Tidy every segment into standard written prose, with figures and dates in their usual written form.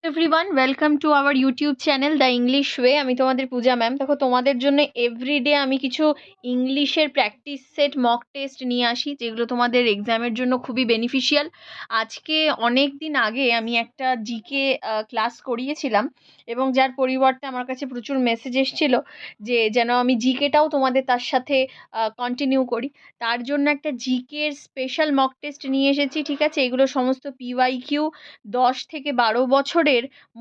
Everyone welcome to our YouTube channel the English way. আমি তোমাদের পূজা ma'am. দেখো, তোমাদের জন্য এভরিডে আমি কিছু ইংলিশের প্র্যাকটিস সেট মক টেস্ট নিয়ে আসি, যেগুলো তোমাদের এক্সামের জন্য খুবই বেনিফিশিয়াল। আজকে অনেক দিন আগে আমি একটা জিকে ক্লাস করিয়েছিলাম, এবং যার পরিবর্তে আমার কাছে প্রচুর মেসেজ এসেছিল যে যেন আমি জিকেটাও তোমাদের তার সাথে কন্টিনিউ করি। তার জন্য একটা জিকের স্পেশাল মক টেস্ট নিয়ে এসেছি। ঠিক আছে, এগুলো সমস্ত পিওয়াইকিউ 10 থেকে 12 বছরের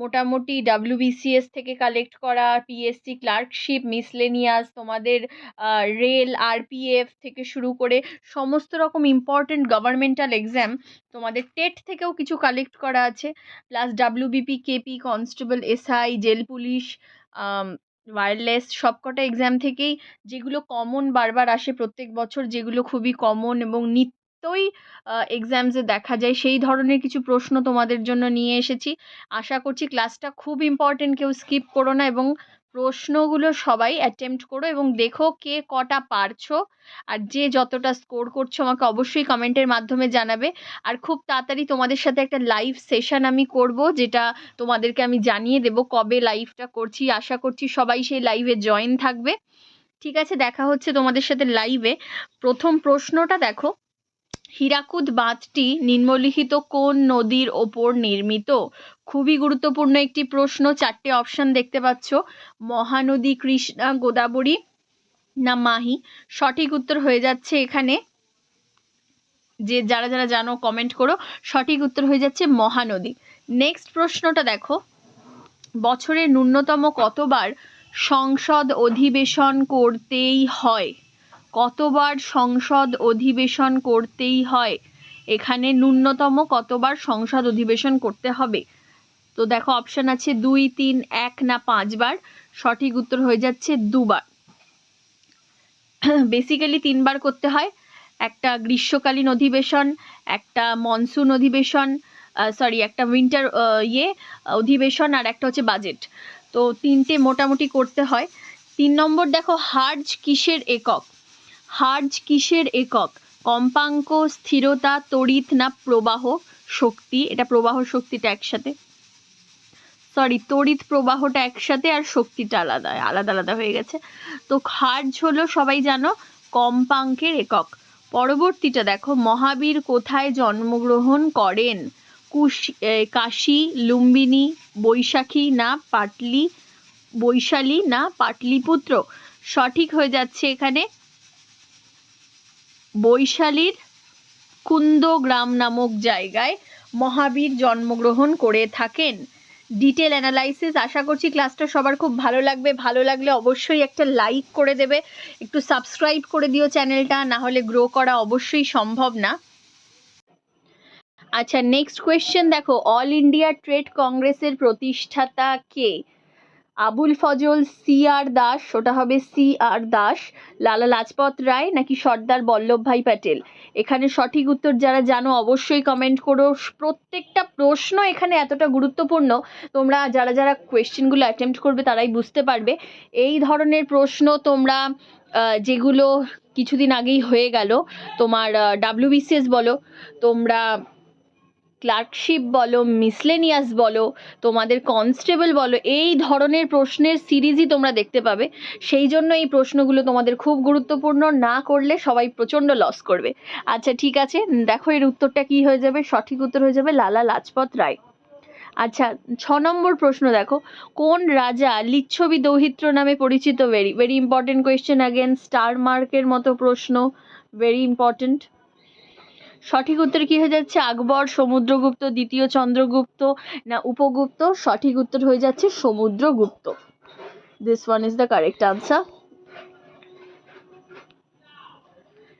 মোটামুটি WBCS থেকে কালেক্ট করা, পিএসসি ক্লার্কশিপ, মিসলেনিয়াস, তোমাদের রেল, RPF থেকে শুরু করে সমস্ত রকম ইম্পর্টেন্ট গভর্নমেন্টাল এক্সাম, তোমাদের টেট থেকেও কিছু কালেক্ট করা আছে, plus WBP, KP, constable, SI, jail police, wireless, সবকটা এক্সাম থেকেই যেগুলো কমন বারবার আসে প্রত্যেক বছর, যেগুলো খুবই কমন এবং নিত্যই এক্সামসে দেখা যায়, সেই ধরনের কিছু প্রশ্ন তোমাদের জন্য নিয়ে এসেছি। আশা করছি ক্লাসটা খুব ইম্পর্টেন্ট, কেউ স্কিপ করো না, এবং প্রশ্নগুলো সবাই অ্যাটেম্প্ট করো এবং দেখো কে কটা পারছো। আর যে যতটা স্কোর করছো আমাকে অবশ্যই কমেন্টের মাধ্যমে জানাবে। আর খুব তাড়াতাড়ি তোমাদের সাথে একটা লাইভ সেশন আমি করব, যেটা তোমাদেরকে আমি জানিয়ে দেব কবে লাইভটা করছি। আশা করছি সবাই সেই লাইভে জয়েন থাকবে। ঠিক আছে, দেখা হচ্ছে তোমাদের সাথে লাইভে। প্রথম প্রশ্নটা দেখো, হীরাকুদ বাঁধটি নিম্নলিখিত কোন নদীর ওপর নির্মিত? খুবই গুরুত্বপূর্ণ একটি প্রশ্ন। 4টে অপশন দেখতে পাচ্ছ, মহানদী, কৃষ্ণা, গোদাবরী না মাহি। সঠিক উত্তর হয়ে যাচ্ছে এখানে, যে যারা যারা জানো কমেন্ট করো, সঠিক উত্তর হয়ে যাচ্ছে মহানদী। নেক্সট প্রশ্নটা দেখো, বছরে ন্যূনতম কতবার সংসদ অধিবেশন করতেই হয়? কতবার সংসদ অধিবেশন করতেই হয়? এখানে ন্যূনতম কতবার সংসদ অধিবেশন করতে হবে? তো দেখো, অপশন আছে 2, 3, 1 না 5 বার। সঠিক উত্তর হয়ে যাচ্ছে 2 বার। বেসিক্যালি 3 বার করতে হয়। একটা গ্রীষ্মকালীন অধিবেশন, একটা মনসুন অধিবেশন, একটা উইন্টার অধিবেশন, আর একটা হচ্ছে বাজেট। তো 3টে মোটামুটি করতে হয়। 3 নম্বর দেখো, হার্জ কিসের একক? হার্জ কিসের একক? কম্পাঙ্ক, স্থিরতা, তড়িৎ না প্রবাহ শক্তি? এটা প্রবাহ শক্তিটা একসাথে, তড়িৎ প্রবাহটা একসাথে আর শক্তিটা আলাদা আলাদা আলাদা হয়ে গেছে। তো হার্জ হলো সবাই জানো কম্পাঙ্কের একক। পরবর্তীটা দেখো, মহাবীর কোথায় জন্মগ্রহণ করেন? কাশী, লুম্বিনী, বৈশাখী না বৈশালী না পাটলিপুত্র? সঠিক হয়ে যাচ্ছে এখানে বৈশালীর কুন্দগ্রাম নামক জায়গায় মহাবীর জন্মগ্রহণ করে থাকেন। Detail analysis. আশা করছি ক্লাসটা সবার খুব ভালো লাগবে। ভালো লাগলে অবশ্যই একটা লাইক করে দেবে, একটু সাবস্ক্রাইব করে দিও চ্যানেলটা, না হলে গ্রো করা অবশ্যই সম্ভব না। আচ্ছা, নেক্সট কোয়েশ্চেন দেখো, অল ইন্ডিয়া ট্রেড কংগ্রেসের প্রতিষ্ঠাতা কে? আবুল ফজল, CR দাস, ওটা হবে CR দাস, লালা লাজপত রায় নাকি সর্দার বল্লভভাই প্যাটেল? এখানে সঠিক উত্তর যারা জানো অবশ্যই কমেন্ট করো। প্রত্যেকটা প্রশ্ন এখানে এতটা গুরুত্বপূর্ণ, তোমরা যারা যারা কোয়েশ্চেনগুলো অ্যাটেম্প্ট করবে তারাই বুঝতে পারবে। এই ধরনের প্রশ্ন তোমরা যেগুলো কিছুদিন আগেই হয়ে গেল, তোমার WBCS বলো, তোমরা ক্লার্কশিপ বলো, মিসলেনিয়াস বলো, তোমাদের কনস্টেবল বলো, এই ধরনের প্রশ্নের সিরিজই তোমরা দেখতে পাবে। সেই জন্য এই প্রশ্নগুলো তোমাদের খুব গুরুত্বপূর্ণ, না করলে সবাই প্রচণ্ড লস করবে। আচ্ছা ঠিক আছে, দেখো এর উত্তরটা কি হয়ে যাবে। সঠিক উত্তর হয়ে যাবে লালা লাজপত রায়। আচ্ছা, 6 নম্বর প্রশ্ন দেখো, কোন রাজা লিচ্ছবি দৌহিত্র নামে পরিচিত? Very very important question, again star মার্কের মতো প্রশ্ন, ভেরি ইম্পর্টেন্ট। সঠিক উত্তর কি হয়ে যাচ্ছে? আকবর, সমুদ্রগুপ্ত, দ্বিতীয় চন্দ্রগুপ্ত না উপগুপ্ত? সঠিক উত্তর হয়ে যাচ্ছে Samudragupta. This one is the correct answer.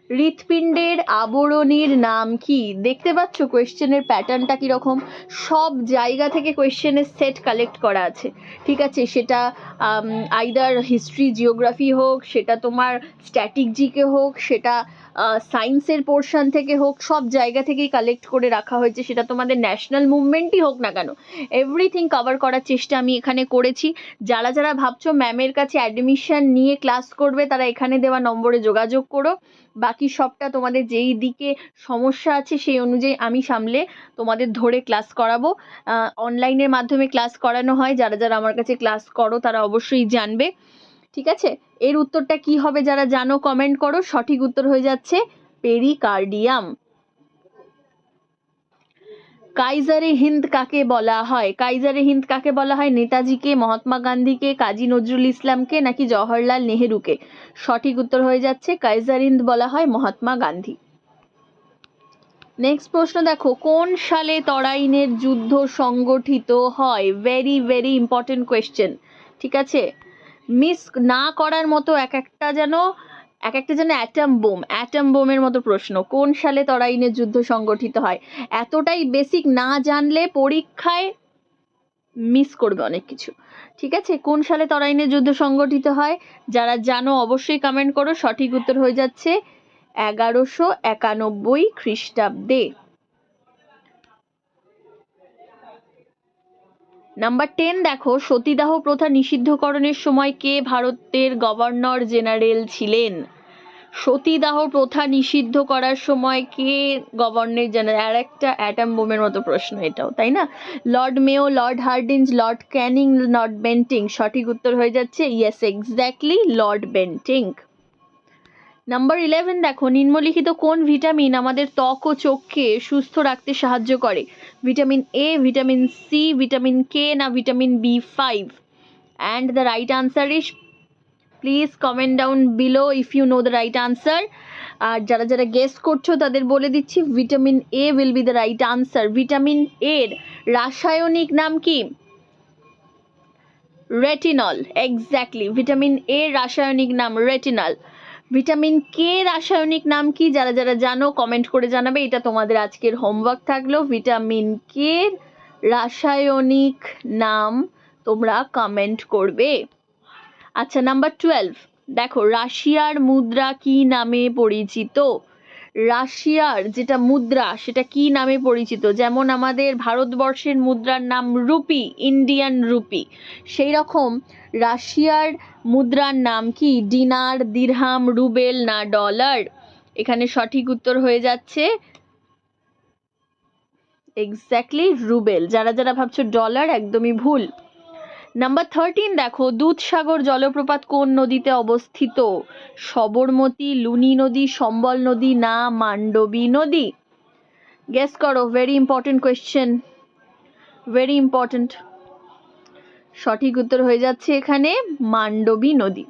হৃৎপিণ্ডের আবরণীর নাম কি? দেখতে পাচ্ছ কোয়েশ্চেনের প্যাটার্নটা কীরকম? সব জায়গা থেকে কোয়েশ্চেনের সেট কালেক্ট করা আছে। ঠিক আছে, সেটা আইদার হিস্ট্রি জিওগ্রাফি হোক, সেটা তোমার স্ট্যাটিক জিকে হোক, সেটা সায়েন্সের পোর্শন থেকে হোক, সব জায়গা থেকেই কালেক্ট করে রাখা হয়েছে। সেটা তোমাদের ন্যাশনাল মুভমেন্টই হোক না কেন, এভরিথিং কভার করার চেষ্টা আমি এখানে করেছি। যারা যারা ভাবছো ম্যামের কাছে অ্যাডমিশন নিয়ে ক্লাস করবে, তারা এখানে দেওয়া নম্বরে যোগাযোগ করো। বাকি সবটা তোমাদের যেই দিকে সমস্যা আছে সেই অনুযায়ী আমি সামলে তোমাদের ধরে ক্লাস করাবো। অনলাইনের মাধ্যমে ক্লাস করানো হয়, যারা যারা আমার কাছে ক্লাস করো তারা অবশ্যই জানবে। ঠিক আছে, এর উত্তরটা কি হবে যারা জানো কমেন্ট করো। সঠিক উত্তর হয়ে যাচ্ছে পেরিকার্ডিয়াম। কাইজারে হিন্দ কাকে বলা হয়? কাইজারে হিন্দ কাকে বলা হয়? নেতাজিকে, মহাত্মা গান্ধীকে, কাজী নজরুল ইসলামকে নাকি জওহরলাল নেহেরুকে? সঠিক উত্তর হয়ে যাচ্ছে কাইজার হিন্দ বলা হয় মহাত্মা গান্ধী। নেক্সট প্রশ্ন দেখো, কোন সালে তরাইনের যুদ্ধ সংগঠিত হয়? Very very important question. ঠিক আছে, মিস না করার মতো এক একটা যেন অ্যাটম বোমের মতো প্রশ্ন। কোন সালে তরাইনের যুদ্ধ সংগঠিত হয়? এতটাই বেসিক না জানলে পরীক্ষায় মিস করবে অনেক কিছু। ঠিক আছে, কোন সালে তরাইনের যুদ্ধ সংগঠিত হয়? যারা জানো অবশ্যই কমেন্ট করো। সঠিক উত্তর হয়ে যাচ্ছে 1191 খ্রিস্টাব্দে। নাম্বার 10 দেখো, সতীদাহ প্রথা নিষিদ্ধকরণের সময় কে ভারতের গভর্নর জেনারেল ছিলেন? সতীদাহ প্রথা নিষিদ্ধ করার সময় কে গভর্নর জেনারেল? আর একটা অ্যাটম বোমের মতো প্রশ্ন এটাও, তাই না? লর্ড মেও, Lord Hardinge, Lord Canning, Lord Bentinck? সঠিক উত্তর হয়ে যাচ্ছে yes, exactly Lord Bentinck. Number 11 দেখো, নিম্নলিখিত কোন ভিটামিন আমাদের ত্বক ও চোখকে সুস্থ রাখতে সাহায্য করে? Vitamin A, vitamin C, vitamin K না vitamin B5? And the right answer is, please comment down below if you know the right answer. আর যারা যারা গেস করছো তাদের বলে দিচ্ছি, vitamin A will be the right answer. Vitamin এর রাসায়নিক নাম কি? Retinol, exactly. ভিটামিন এর রাসায়নিক নাম রেটিনল। ভিটামিন কে রাসায়নিক নাম কি? যারা যারা জানো কমেন্ট করে জানাবে, এটা তোমাদের আজকের হোমওয়ার্ক থাকলো। ভিটামিন কে রাসায়নিক নাম তোমরা কমেন্ট করবে। আচ্ছা, নাম্বার 12 দেখো, রাশিয়ার মুদ্রা কি নামে পরিচিত? রাশিয়ার যেটা মুদ্রা সেটা কি নামে পরিচিত? যেমন আমাদের ভারতবর্ষের মুদ্রার নাম রুপি, ইন্ডিয়ান রুপি, সেই রকম রাশিয়ার মুদ্রার নাম কি? ডিনার, দিরহাম, রুবেল না ডলার? এখানে সঠিক উত্তর হয়ে যাচ্ছে এক্স্যাক্টলি রুবেল। যারা যারা ভাবছো ডলার, একদমই ভুল। নাম্বার 13 দেখো, দুধসাগর জলপ্রপাত কোন নদীতে অবস্থিত? সবরমতী, লুনি নদী, সম্বল নদী না মান্ডবী নদী? গেস করো, very important question, very important. সঠিক উত্তর হয়ে যাচ্ছে এখানে মান্ডবী নদী।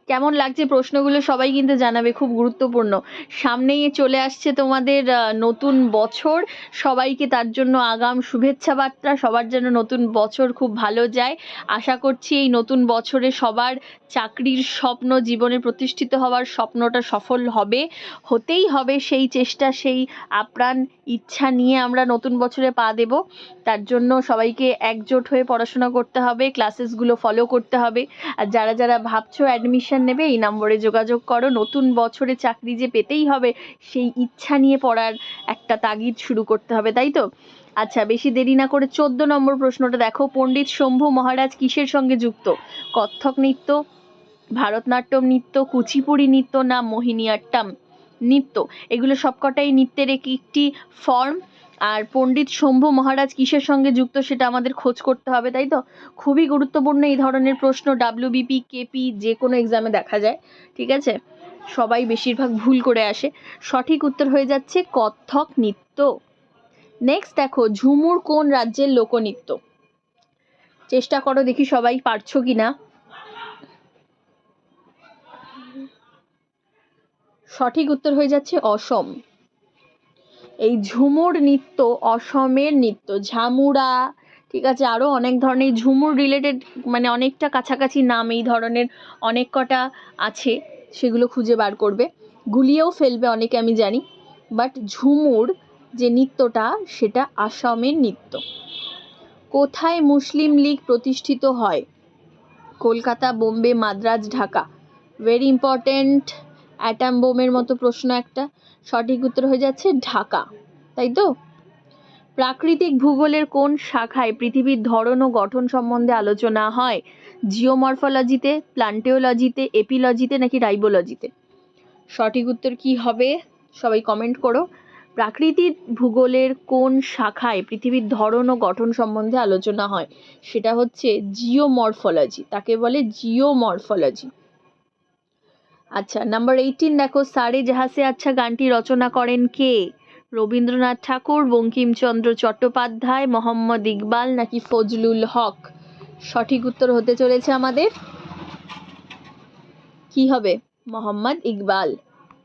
কেমন লাগছে প্রশ্নগুলো সবাই কিন্তু জানাবে, খুব গুরুত্বপূর্ণ। সামনেই চলে আসছে তোমাদের নতুন বছর, সবাইকে তার জন্য আগাম শুভেচ্ছা বার্তা। সবার যেন নতুন বছর খুব ভালো যায়। আশা করছি এই নতুন বছরে সবার চাকরির স্বপ্ন, জীবনে প্রতিষ্ঠিত হওয়ার স্বপ্নটা সফল হবে, হতেই হবে। সেই চেষ্টা, সেই আপ্রাণ ইচ্ছা নিয়ে আমরা নতুন বছরে পা দেব। তার জন্য সবাইকে একজোট হয়ে পড়াশোনা করতে হবে, ক্লাসেসগুলো ফলো করতে হবে। আর যারা যারা ভাবছো অ্যাডমিশন নেবে, এই নম্বরে যোগাযোগ করো। নতুন বছরে চাকরি যে পেতেই হবে, সেই ইচ্ছা নিয়ে পড়ার একটা তাগিদ শুরু করতে হবে, তাই তো? আচ্ছা, বেশি দেরি না করে 14 নম্বর প্রশ্নটা দেখো, পণ্ডিত শম্ভু মহারাজ কিসের সঙ্গে যুক্ত? কত্থক নৃত্য, ভারতনাট্যম নৃত্য, কুচিপুড়ি নৃত্য না মোহিনীআট্টম নৃত্য? এগুলো সবকটাই নৃত্যের একটি ফর্ম। আর পণ্ডিত শম্ভু মহারাজ কিসের সঙ্গে যুক্ত সেটা আমাদের খোঁজ করতে হবে, তাই তো? খুবই গুরুত্বপূর্ণ এই ধরনের প্রশ্ন, WBP, KP যে কোনো এক্সামে দেখা যায়। ঠিক আছে, সবাই বেশিরভাগ ভুল করে আসে। সঠিক উত্তর হয়ে যাচ্ছে কত্থক নৃত্য। নেক্সট দেখো, ঝুমুর কোন রাজ্যের লোকনৃত্য? চেষ্টা করো, দেখি সবাই পারছো কিনা। সঠিক উত্তর হয়ে যাচ্ছে অসম। এই ঝুমুর নৃত্য অসমের নৃত্য। ঝামুরা, ঠিক আছে, আরও অনেক ধরনের ঝুমুর রিলেটেড, মানে অনেকটা কাছাকাছি নাম এই ধরনের অনেক কটা আছে, সেগুলো খুঁজে বার করবে, গুলিয়েও ফেলবে অনেকে আমি জানি। বাট ঝুমুর যে নৃত্যটা সেটা আসামের নৃত্য। কোথায় মুসলিম লীগ প্রতিষ্ঠিত হয়? Kolkata, Bombay, Madras, Dhaka? Very important, atom বোমের মতো প্রশ্ন একটা। সঠিক উত্তর হয়ে যাচ্ছে ঢাকা, তাই তো? প্রাকৃতিক ভূগোলের কোন শাখায় পৃথিবীর ধরন ও গঠন সম্বন্ধে আলোচনা হয়? জিওমরফোলজিতে, প্লান্টেওলজিতে, এপিলজিতে নাকি রাইবোলজিতে? সঠিক উত্তর কি হবে সবাই কমেন্ট করো। প্রাকৃতিক ভূগোলের কোন শাখায় পৃথিবীর ধরন ও গঠন সম্বন্ধে আলোচনা হয়? সেটা হচ্ছে জিওমরফোলজি, তাকে বলে জিওমরফোলজি। আচ্ছা, নাম্বার 18 দেখো, সারে জাহাঁ সে আচ্ছা গানটি রচনা করেন কে? রবীন্দ্রনাথ ঠাকুর, বঙ্কিমচন্দ্র চট্টোপাধ্যায়, মোহাম্মদ ইকবাল নাকি ফজলুল হক? সঠিক উত্তর হতে চলেছে আমাদের কি হবে? মোহাম্মদ ইকবাল।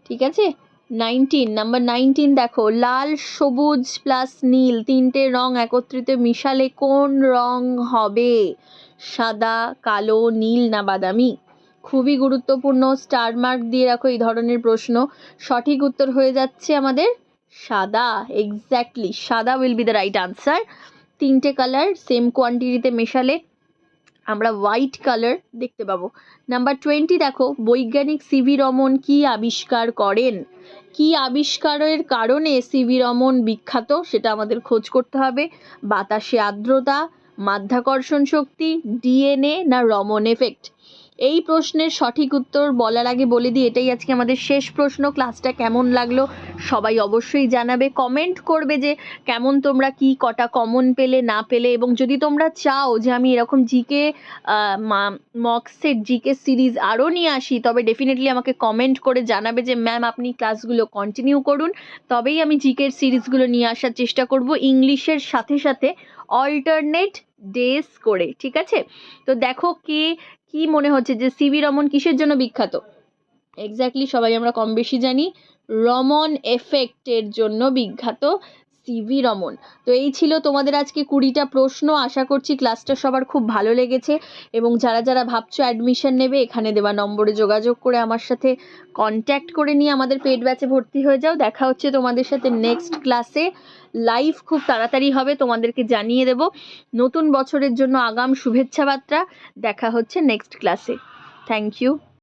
ঠিক আছে। নাম্বার 19 দেখো, লাল সবুজ প্লাস নীল তিনটে রং একত্রিত মিশালে কোন রং হবে? সাদা, কালো, নীল না বাদামি? খুবই গুরুত্বপূর্ণ, স্টার মার্ক দিয়ে রাখো এই ধরনের প্রশ্ন। সঠিক উত্তর হয়ে যাচ্ছে আমাদের সাদা। এক্স্যাক্টলি, সাদা will be the right answer. তিনটে কালার সেম কোয়ান্টিটিতে মেশালে আমরা হোয়াইট কালার দেখতে পাবো। নাম্বার 20 দেখো, বৈজ্ঞানিক সিভি রমন কি আবিষ্কার করেন? কি আবিষ্কারের কারণে সিভি রমন বিখ্যাত সেটা আমাদের খোঁজ করতে হবে। বাতাসে আর্দ্রতা, মাধ্যাকর্ষণ শক্তি, ডিএনএ না রমন এফেক্ট? এই প্রশ্নের সঠিক উত্তর বলার আগে বলে দিই, এটাই আজকে আমাদের শেষ প্রশ্ন। ক্লাসটা কেমন লাগলো সবাই অবশ্যই জানাবে, কমেন্ট করবে যে কেমন তোমরা কি কটা কমন পেলে না পেলে, এবং যদি তোমরা চাও যে আমি এরকম GK mock set GK series আরও নিয়ে আসি, তবে ডেফিনেটলি আমাকে কমেন্ট করে জানাবে যে ম্যাম আপনি ক্লাসগুলো কন্টিনিউ করুন, তবেই আমি জিকের সিরিজগুলো নিয়ে আসার চেষ্টা করব ইংলিশের সাথে সাথে অল্টারনেট ডেজ করে। ঠিক আছে, তো দেখো কি মনে হচ্ছে যে সিভি রমন কিসের জন্য বিখ্যাত? এক্স্যাক্টলি সবাই আমরা কম বেশি জানি, রমন এফেক্টের জন্য বিখ্যাত সিভি রমন। তো এই ছিল তোমাদের আজকে 20টা প্রশ্ন। আশা করছি ক্লাসটা সবার খুব ভালো লেগেছে, এবং যারা যারা ভাবছো অ্যাডমিশন নেবে, এখানে দেওয়া নম্বরে যোগাযোগ করে আমার সাথে কন্ট্যাক্ট করে নিয়ে আমাদের পেড ব্যাচে ভর্তি হয়ে যাও। দেখা হচ্ছে তোমাদের সাথে নেক্সট ক্লাসে। লাইভ খুব তাড়াতাড়ি হবে, তোমাদেরকে জানিয়ে দেব। নতুন বছরের জন্য আগাম শুভেচ্ছা বার্তা। দেখা হচ্ছে নেক্সট ক্লাসে। Thank you.